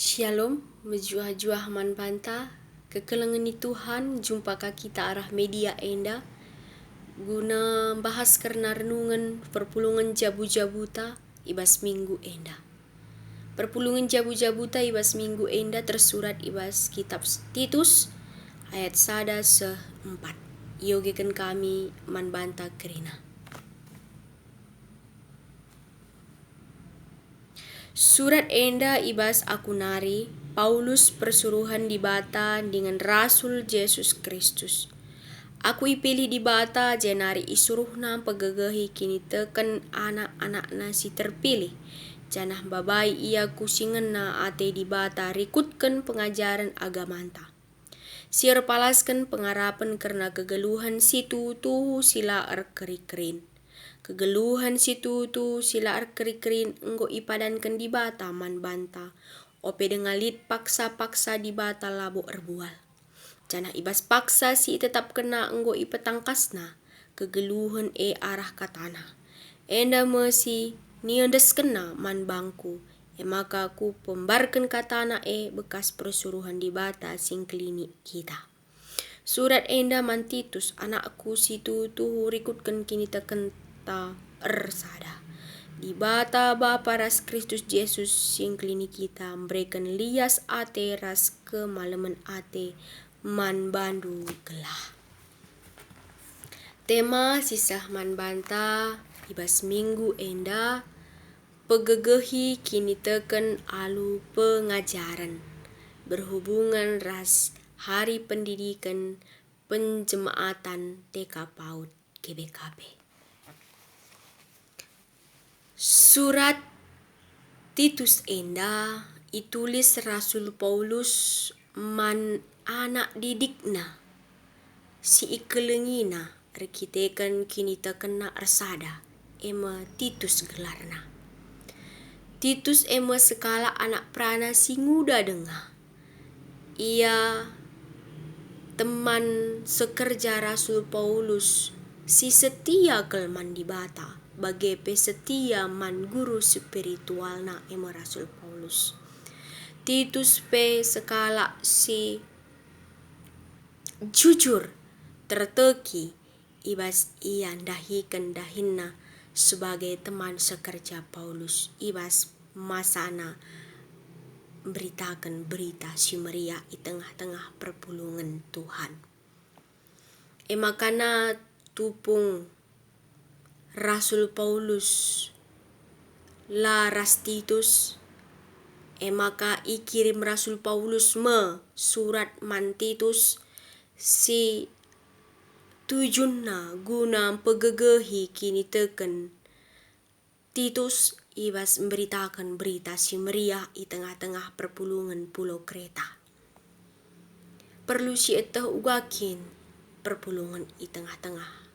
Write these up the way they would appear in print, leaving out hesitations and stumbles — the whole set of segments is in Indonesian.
Shalom, mejuah-juah man banta, kekelengan ni Tuhan, jumpa kita arah media enda, guna bahas karena renungan perpulungan jabu-jabuta ibas minggu enda. Perpulungan jabu-jabuta ibas minggu enda tersurat ibas kitab Titus, ayat 1-4. Yogekan kami man banta kerina. Surat enda ibas aku nari, Paulus persuruhan di bata dengan Rasul Yesus Kristus. Aku ipilih di bata jenari isuruhna pegagahi kini teken anak-anak nasi terpilih. Janah babai ia kusingan na ate di bata rikutkan pengajaran agamanta. Siar palaskan pengarapan karena kegeluhan situ tuhu sila kerikerin. Kegeluhan situ tu sila kerikerin enggo ipadankan di bata man banta. Ope dengalit paksa-paksa di bata labo erbual. Janah ibas paksa si tetap kena enggo ipetangkasna. Kegeluhan arah katana. Enda mesi niandes kena man bangku. Maka aku pembarkan katana bekas persuruhan di bata sing klinik kita. Surat enda man Titus anakku situ tuhu rikutkan kini tekenta ersada. Di bata Bapa ras Kristus Yesus sing klinik kita memberikan lias ate ras kemalaman ate man bandu gelah. Tema sisah man banta ibas minggu enda pegegehi kini teken alu pengajaran berhubungan ras hari pendidikan penjemaatan TK PAUD GBKB. Surat Titus enda itulis Rasul Paulus man anak didikna si ikelengina rekitekan kini tekena ersada ema Titus gelarna. Titus ema sekala anak prana si nguda denga. Ia teman sekerja Rasul Paulus si setia kelman di bata bagai pesetia man guru spiritualna ema Rasul Paulus. Titus pe sekala si jujur terteki ibas ia dahikan dahinna sebagai teman sekerja Paulus ibas masana beritakan berita si Maria di tengah-tengah perpulungan Tuhan. Makana tupung Rasul Paulus laras Titus maka ikirim Rasul Paulus surat man Titus si tujunna guna pegegehi kini teken Titus ibas memberitakan berita si Maria di tengah-tengah perpulungan pulau Kreta. Perlu si etah ugakin perpulungan di tengah-tengah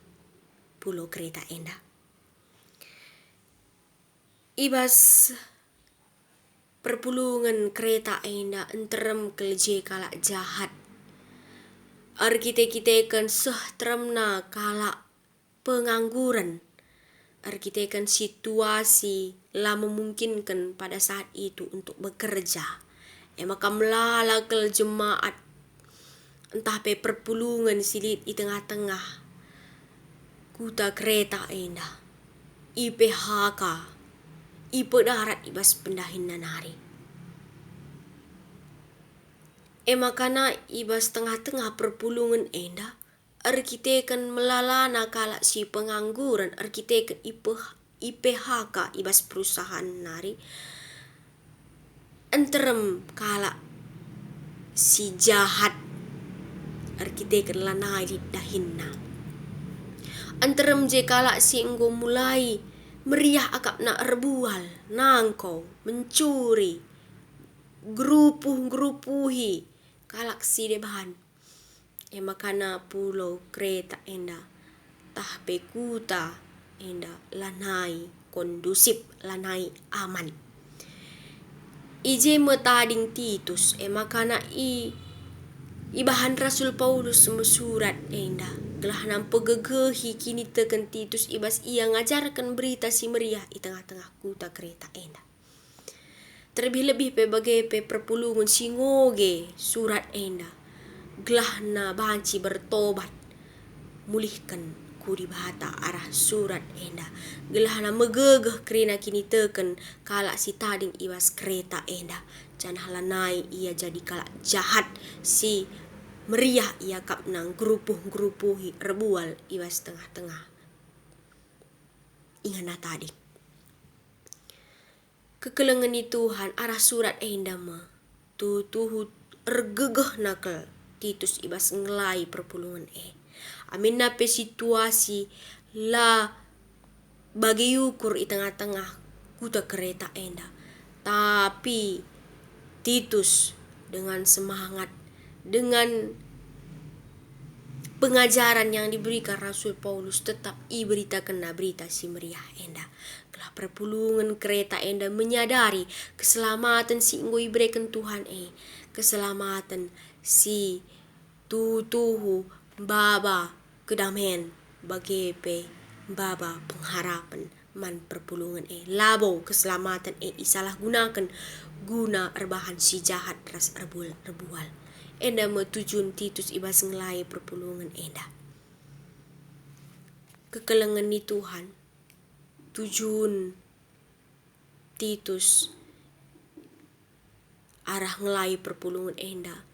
pulau Kreta enda. Ibas perpulungan Kreta enda enterem kelje kalak jahat. Arkite-kitekan sehteremna kalak pengangguran. Arkitekan situasi lah memungkinkan pada saat itu untuk bekerja. Maka melala ke jemaat entah pe perpulungan silit di tengah-tengah kuta Kreta enda. IPHK ipe darat ibas pendahin nanari. Makana ibas tengah-tengah perpulungan enda arkitekan melalana kalak si pengangguran arkitekan IPHK ibas perusahaan nari enterem kalak si jahat arkitekan lanai dahinna enterem je kalak si enggo mulai meriah akap na erbual nangkau mencuri gerupuhi kalak si debahan. Makana pulau Kreta enda tah pekuta enda lanai kondusip lanai aman. Ije metading Titus makana ibahan Rasul Paulus mesurat enda gelah nampa gegehi kini teken Titus ibas ia ngajarkan berita si Maria di tengah-tengah kuta Kreta enda. Terlebih-lebih pe bagai pe perpulungan singoge surat enda. Gelahna banci bertobat. Mulihkan kudi bahata arah surat enda. Gelahna megegeh kerina kini teken kalak si tading ibas kereta enda. Janah lanai ia jadi kalak jahat si meriah ia kapnang gerupuh-gerupuhi rebual ibas tengah-tengah. Ingana tadi. Kekelengan ni Tuhan arah surat enda ma. Tuhu ergegeh nakal Titus ibas ngelai perpulungan Amin nape situasi la bagi ukur i tengah-tengah kuta kereta enda. Tapi Titus dengan semangat, dengan pengajaran yang diberikan Rasul Paulus tetap beritakan berita si meriah enda. Kelah perpulungan kereta enda menyadari keselamatan si inggo iberikan Tuhan keselamatan si tuhu baba kedamaian bagi baba pengharapan man perpulungan labo keselamatan isalah gunakan guna erbahan si jahat ras rebual enda metujun Titus ibas ngelai perpulungan enda. Kekelengan ni Tuhan tujuan Titus arah ngelai perpulungan enda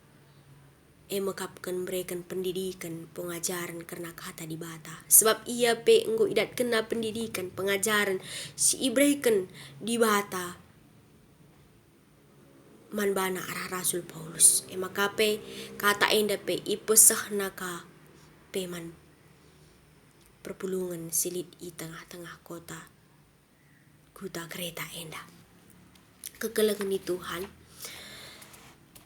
mekapkan berikan pendidikan pengajaran karena kata di bata. Sebab ia enggo idat kena pendidikan pengajaran si iberikan di bata man bana arah Rasul Paulus. Makape kata enda ipesah naka man perpulungan silit i tengah-tengah kota kereta enda. Kekelengan ni Tuhan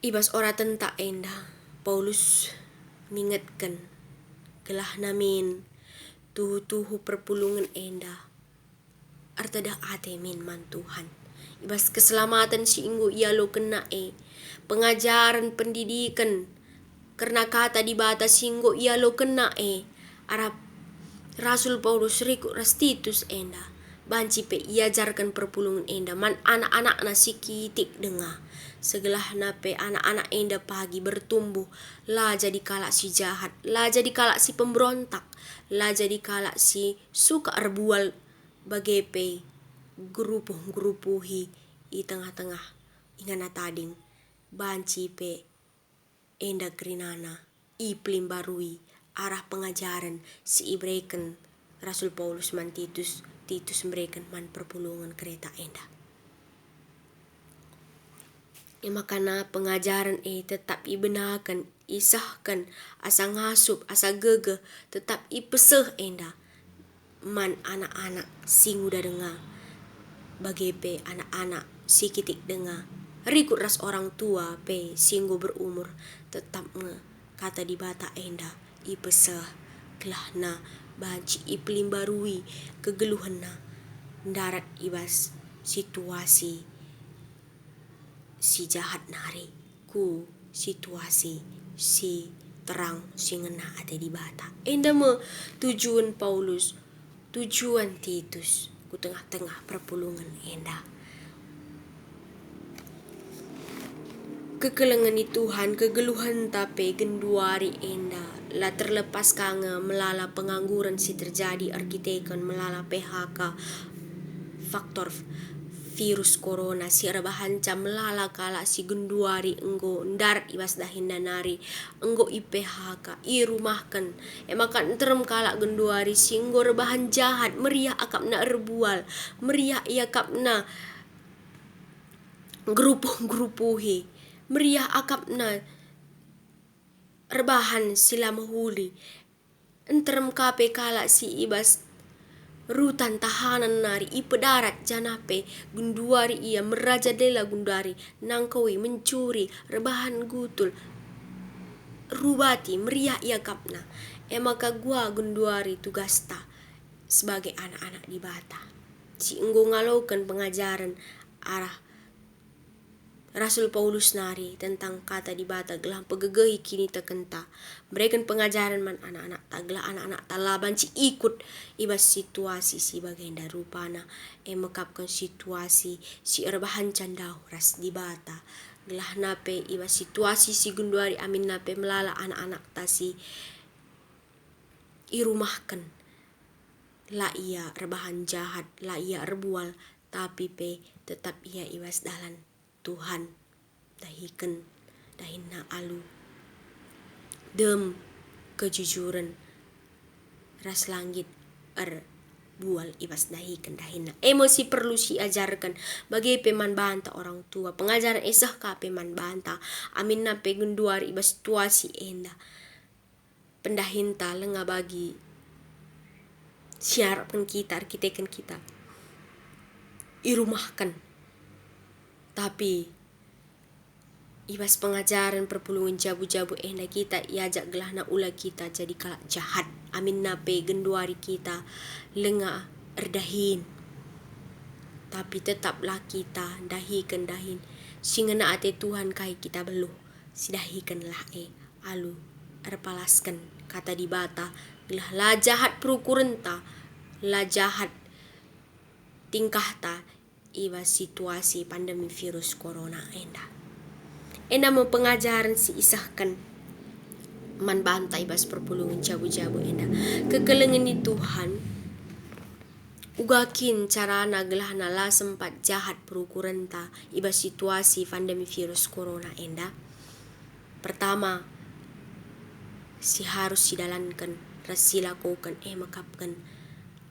ibas ora tenta enda Paulus mengingatkan gelah namin tuhu perpulungan enda artada ate min man Tuhan ibas keselamatan si inggo ia lo kena pengajaran pendidikan karena kata di bata singgo ia lo kena arab Rasul Paulus riku Titus enda banci iajarkan perpulungan enda man anak-anak sikitik dengar segelah nape anak-anak enda pagi bertumbuh lah jadi kalak si jahat, lah jadi kalak si pemberontak, lah jadi kalak si suka erbual bagepe gerupuhi i tengah-tengah ingana tading banci enda kerinana i pelimbarui arah pengajaran si iberikan Rasul Paulus man Titus memberikan man perpulungan kereta enda. Makana pengajaran tetap ibenakan, isahkan, asa ngasup, asa gege, tetap ipeseh enda. Man anak-anak sing udah dengar, bagepe anak-anak si kitik dengar. Rikut ras orang tua singgo berumur, tetap kata di bata enda, ipeseh, kelahna, banci ipelimbarui, kegeluhanna, darat ibas situasi si jahat nari ku situasi si terang si ngena ate di bata. Enda me tujuan Paulus, tujuan Titus ku tengah-tengah perpulungan enda. Kekelengan ni Tuhan kegeluhan tape genduari enda la terlepas kange melala pengangguran si terjadi arkitekan melala PHK faktor virus corona si rebahan cam melala kala si genduari enggo ndar ibas dahin danari enggo IPHK i rumahkan makan terem kala genduari si enggo rebahan jahat meriah akapna erbual meriah ia kapna gerupuhi meriah akapna rebahan sila mahuli enterem kape kala si ibas rutan tahanan nari ipedarat janape gunduari ia merajadela gundari nangkawi mencuri rebahan gutul rubati meriah ia kapna maka gua gunduari tugasta sebagai anak-anak di bata si enggo ngalaukan pengajaran arah Rasul Paulus nari tentang kata di bata gelah pegegehi kini tekenta. Berikan pengajaran man anak-anak taglah anak-anak talaban si ikut ibas situasi si bagenda rupana mekapkan situasi si erbahan candau ras di bata. Gelah nape ibas situasi si gunduari amin nape melala anak-anak tasi irumahkan. La ia rebahan jahat, la ia erbual, tapi pe tetap ia ibas dalan Tuhan dahikan dahina alu dem kejujuran ras langit bual ibas dahikan dahina emosi perlu si ajarkan bagi peman banta orang tua pengajaran esah ka peman banta amin na pegunduar ibas situasi enda pendahinta lenga bagi siarapkan kita arkitekan kita irumahkan tapi ibas pengajaran perpuluhan jabu-jabu enda kita iajak gelahna ula kita jadi kalak jahat amin nape genduari kita lenga erdahin tapi tetaplah kita dahikan dahin singena ate Tuhan kai kita beluh sidahikanlah alu erpalaskan kata di bata gelah la jahat perukurenta la jahat tingkah ta ibas situasi pandemi virus corona enda mau pengajaran si isahkan man bantai bas perpulungan jabu-jabu enda kekelengan di Tuhan ugakin carana gelahna la sempat jahat perukuran ta ibas situasi pandemi virus corona enda pertama si harus sidalankan rasi lakukan makapkan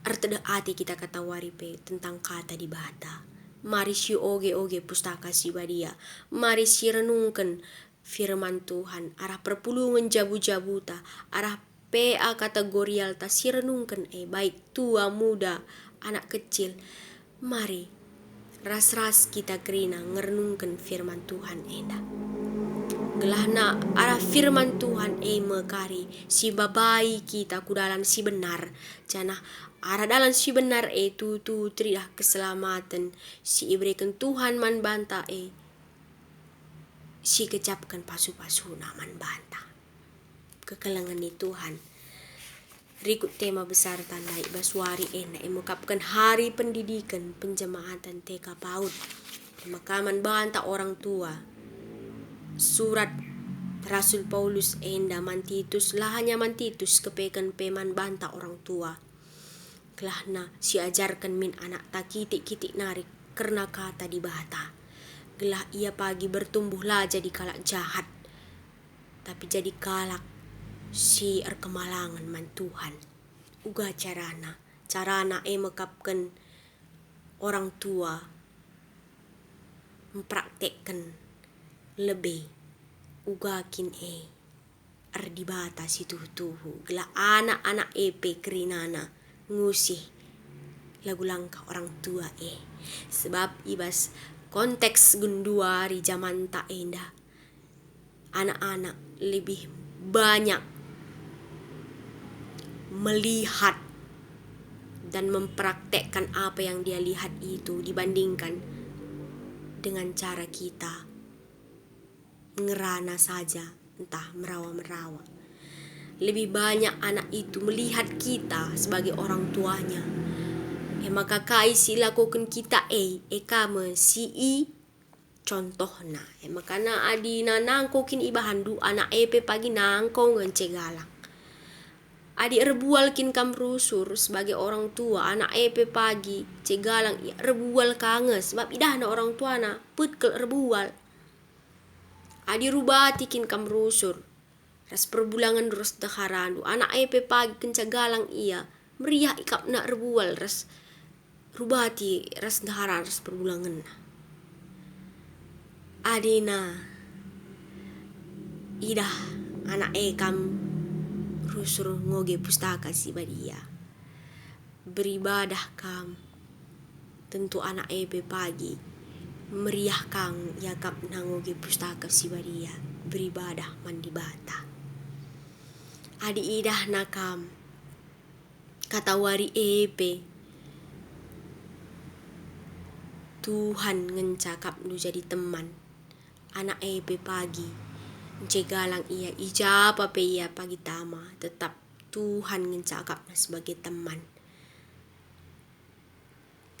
arteda ati kita kata waripe tentang kata di bata. Mari si oge pustaka si badia. Mari si renungkan firman Tuhan. Arah perpulungan jabu-jabuta. Arah PA kategorial ta si renungkan baik tua muda anak kecil. Mari ras-ras kita kerina ngerenungkan firman Tuhan enda. Gelahna arah firman Tuhan mekari si babai kita kudalan si benar janah arah dalam si benar tu tridah keselamatan si iberikan Tuhan man banta si kecapkan pasu-pasu man banta kekelangan ni Tuhan rikut tema besar tandai baswari mengungkapkan hari pendidikan penjemaatan TK PAUD makaman banta orang tua surat Rasul Paulus enda mantitus lahanya mantitus kepekan peman banta orang tua gelahna si ajarkan min anak tak kitik narik karena kata di bata gelah ia pagi bertumbuhlah jadi kalak jahat tapi jadi kalak si erkemalangan man Tuhan uga carana mekapkan orang tua mempraktekkan lebih ugakin erdibata situ tuhu gela anak-anak kerinana ngusih lagu langkah orang tua sebab ibas konteks gunduari zaman tak enda anak-anak lebih banyak melihat dan mempraktekkan apa yang dia lihat itu dibandingkan dengan cara kita ngerana saja entah merawa-merawa. Lebih banyak anak itu melihat kita sebagai orang tuanya. Maka kai si lakukan kita kame si contohna. Maka na adina nangkokin ibahandu anak pagi nangkong ngencegalang. Adi erbual kin kam rusur sebagai orang tua anak pagi cegalang erbual kanges sebab idah na orang tua na putkel erbual. Adi rubati kin kam rusur ras perbulangan ros dakarandu anak pagi kencagalang ia meriah ikap nak rebual ras rubati ras dakaran ras perbulangan adina idah anak kam rusur ngoge pustaka si badia beribadah kam tentu anak pagi meriah kang yakap nangoge pustaka si badia beribadah mandi bata adi idah nakam kata wari Tuhan ngencakap nu jadi teman anak pe pagi cegalang ia ijapa pe ia pagi tama tetap Tuhan ngencakapnya sebagai teman.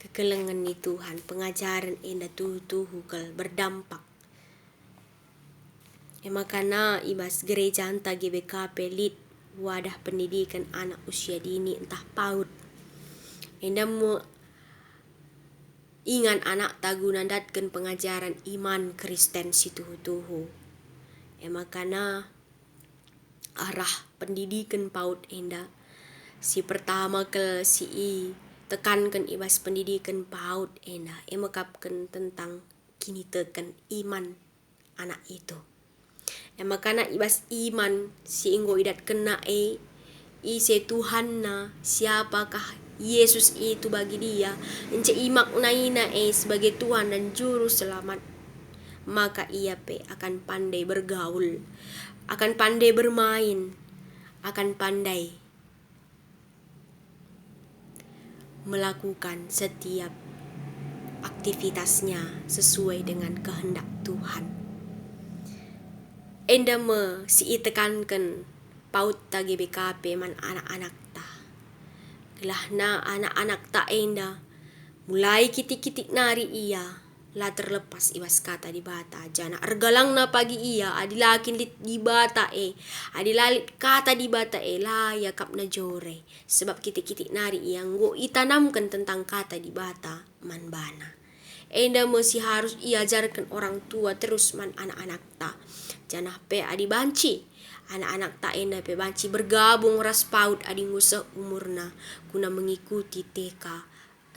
Kekelengan ni Tuhan pengajaran enda tuhu berdampak. Makana ibas gereja anta GBKP lit wadah pendidikan anak usia dini entah PAUD. Enda mu ingan anak tagunan datkan pengajaran iman Kristen si tuhu. Makana arah pendidikan PAUD enda si pertama ke si tekankan ibas pendidikan PAUD enda emakapkan tentang kini tekan iman anak itu. Makana ibas iman si inggo idat kena ise Tuhan na siapakah Yesus itu bagi dia ence imak naina sebagai Tuhan dan juru selamat, maka ia akan pandai bergaul, akan pandai bermain, akan pandai melakukan setiap aktivitasnya sesuai dengan kehendak Tuhan. Enda si tekankan PAUD ta GBKP man anak-anak ta. Gelahna anak-anak ta enda mulai kitik-kitik nari ia la terlepas ibas kata di bata jana ergalang na pagi ia adilakin di bata adilalit kata di bata la yakap na jore sebab kitik-kitik nari ia nggo itanamkan tentang kata di bata man bana. Enda masih harus iajarkan orang tua terus man anak-anak ta jana pe adi banci anak-anak ta enda pe banci bergabung ras PAUD adi ngusah umurna guna mengikuti TK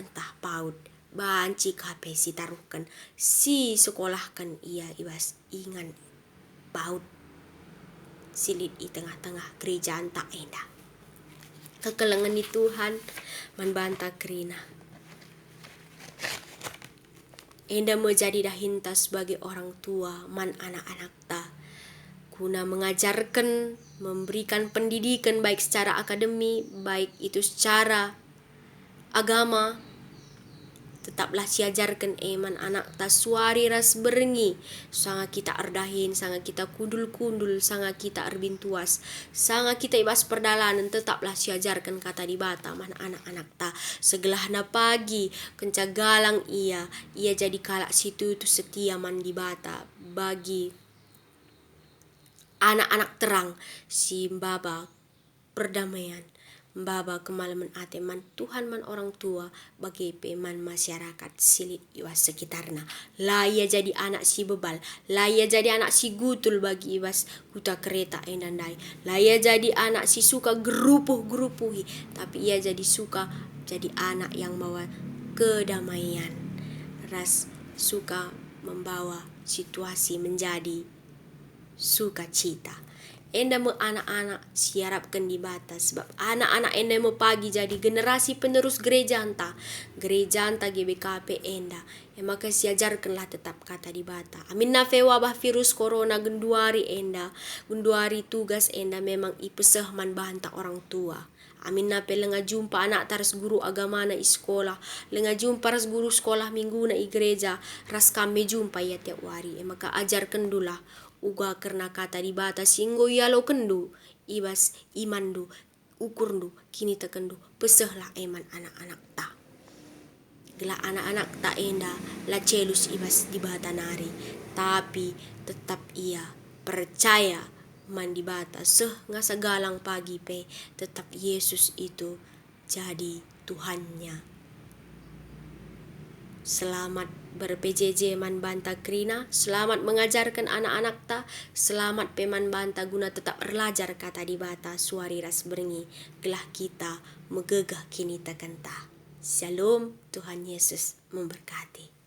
entah PAUD banci kape si taruhkan si sekolahkan ia ibas ingan PAUD silit i tengah-tengah gereja anta enda. Kekelengan di Tuhan manbanta kerina enda menjadi dahinta sebagai orang tua man anak-anak ta guna mengajarkan, memberikan pendidikan baik secara akademi, baik itu secara agama. Tetaplah siajarkan man anak ta suari ras berengi sanga kita ardahin, sanga kita kundul-kundul, sanga kita arbintuas, sanga kita ibas perdalanan. Tetaplah siajarkan kata di bata man anak-anak ta segelahna pagi kencagalang ia jadi kalak situ setia man di bata bagi anak-anak terang si mbaba perdamaian, mbaba kemalaman ate man Tuhan man orang tua bagi peman masyarakat silit iwas sekitarna. La ia jadi anak si bebal, la ia jadi anak si gutul bagi iwas kuta kereta endandai, la ia jadi anak si suka gerupuh-gerupuhi, tapi ia jadi suka jadi anak yang bawa kedamaian, ras suka membawa situasi menjadi sukacita. Enda me anak-anak siarapkan di bata sebab anak-anak enda me pagi jadi generasi penerus gereja anta GBKP enda maka siajarkanlah tetap kata di bata. Amin na fe wabah virus corona genduari tugas enda memang ipeseh man bahanta orang tua. Amin na pe lenga jumpa anak taras guru agama na iskola, lenga jumpa ras guru sekolah minggu na i gereja, ras kami jumpa ya tiap wari maka ajarkan dulah uga karena kata di bata singgo yalo kendu ibas imandu ukurdu kini tekendu pesehlah eman anak-anak ta. Gela anak-anak ta enda la celus ibas di bata nari tapi tetap ia percaya man di bata ngasagalang pagi pe tetap Yesus itu jadi Tuhannya. Selamat ber-PJJ man banta krina, selamat mengajarkan anak-anak ta, selamat peman banta guna tetap belajar kata di bata suari ras berengi, gelah kita megegah kini takanta. Shalom, Tuhan Yesus memberkati.